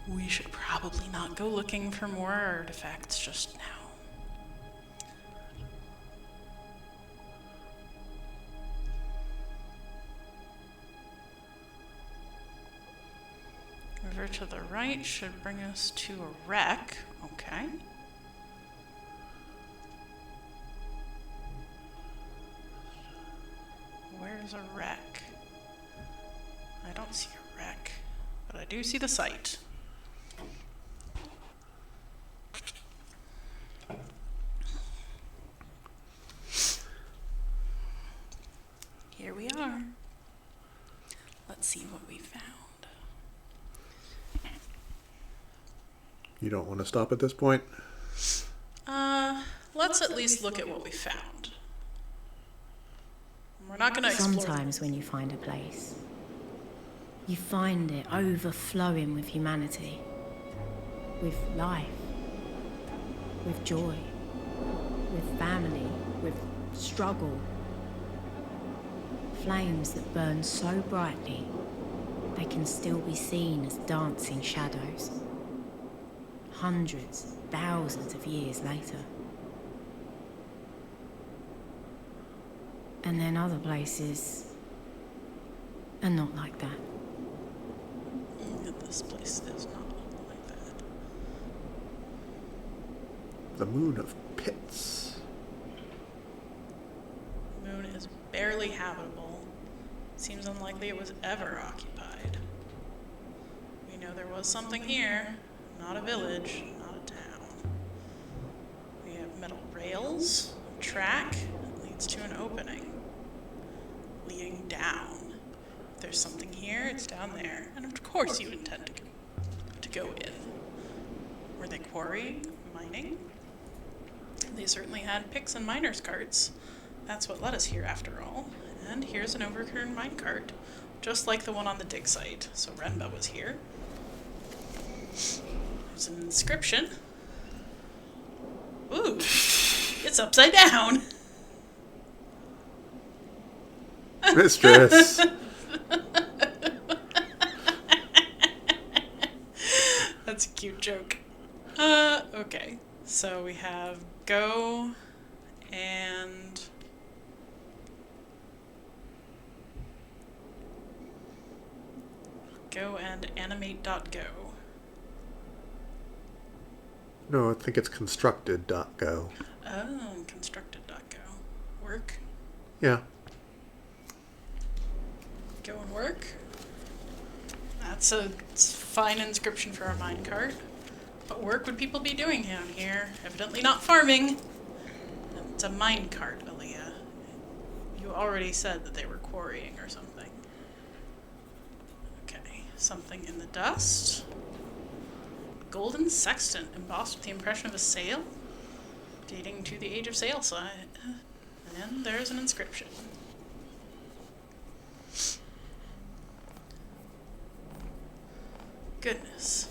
we should probably not go looking for more artifacts just now. Over to the right should bring us to a wreck. Okay. Where's a wreck? I don't see a wreck, but I do see the site. Here we are. Let's see what we found. You don't want to stop at this point? Let's at least look at what we found. We're not going to explore. Sometimes when you find a place, you find it overflowing with humanity, with life, with joy, with family, with struggle. Flames that burn so brightly, they can still be seen as dancing shadows. Hundreds, thousands of years later. And then other places are not like that. This place is not like that. The moon of pits. The moon is barely habitable. Seems unlikely it was ever occupied. We know there was something here. Not a village, not a town. We have metal rails, a track that leads to an opening. Leading down. If there's something here, it's down there. And of course you intend to go in. Were they quarrying, mining? They certainly had picks and miners' carts. That's what led us here after all. And here's an overturned minecart, just like the one on the dig site. So Renba was here. There's an inscription. Ooh, it's upside down. Mistress. That's a cute joke. Okay. So we have go and animate.go. No, I think it's constructed.go. Oh, constructed.go. Work. Yeah. Go and work. That's a fine inscription for a minecart. What work would people be doing down here? Evidently not farming. It's a minecart, Aaliyah. You already said that they were quarrying or something. Okay, something in the dust. Golden sextant embossed with the impression of a sail, dating to the age of sail side. And there's an inscription. Goodness.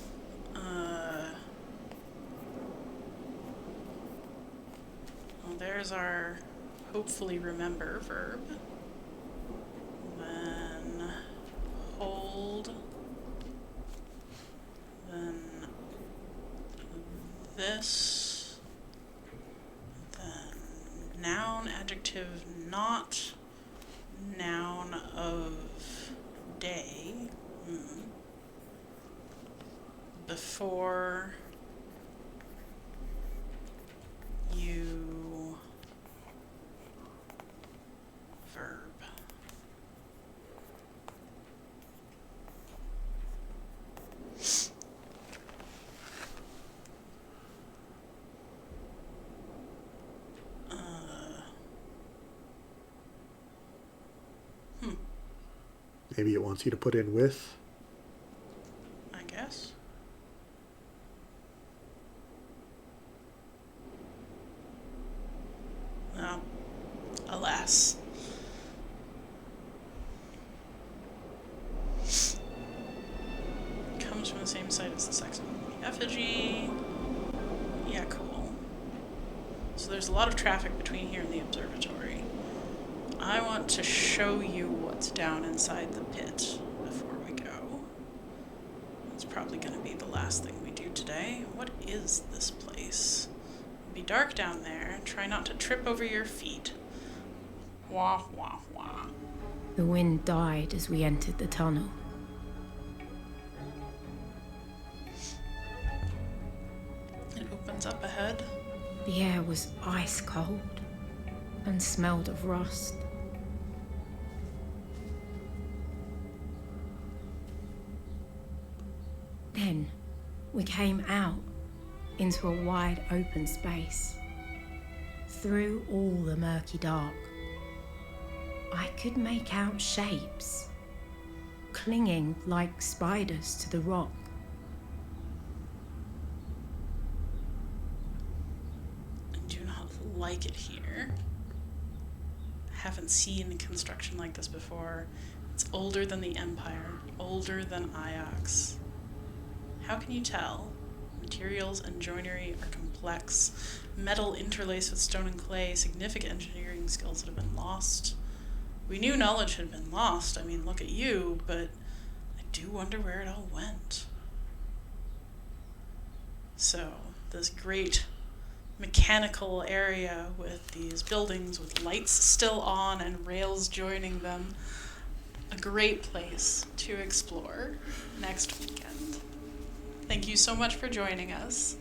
Well, there's our hopefully remember verb. Then hold. Then this. Then noun, adjective, not. Noun of day. Before you verb. Maybe it wants you to put in with. I guess. the same site as the Saxon effigy. Yeah, cool. So there's a lot of traffic between here and the observatory. I want to show you what's down inside the pit before we go. It's probably going to be the last thing we do today. What is this place? It'll be dark down there. Try not to trip over your feet. Wah, wah, wah. The wind died as we entered the tunnel. It opens up ahead. The air was ice cold and smelled of rust. Then we came out into a wide open space. Through all the murky dark, I could make out shapes, clinging like spiders to the rock. I do not like it here. I haven't seen construction like this before. It's older than the Empire, older than Iox. How can you tell? Materials and joinery are complex. Metal interlaced with stone and clay, significant engineering skills that have been lost. We knew knowledge had been lost. I mean, look at you, but I do wonder where it all went. So, this great mechanical area with these buildings with lights still on and rails joining them. A great place to explore next weekend. Thank you so much for joining us,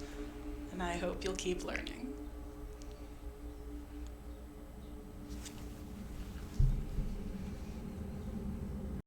and I hope you'll keep learning.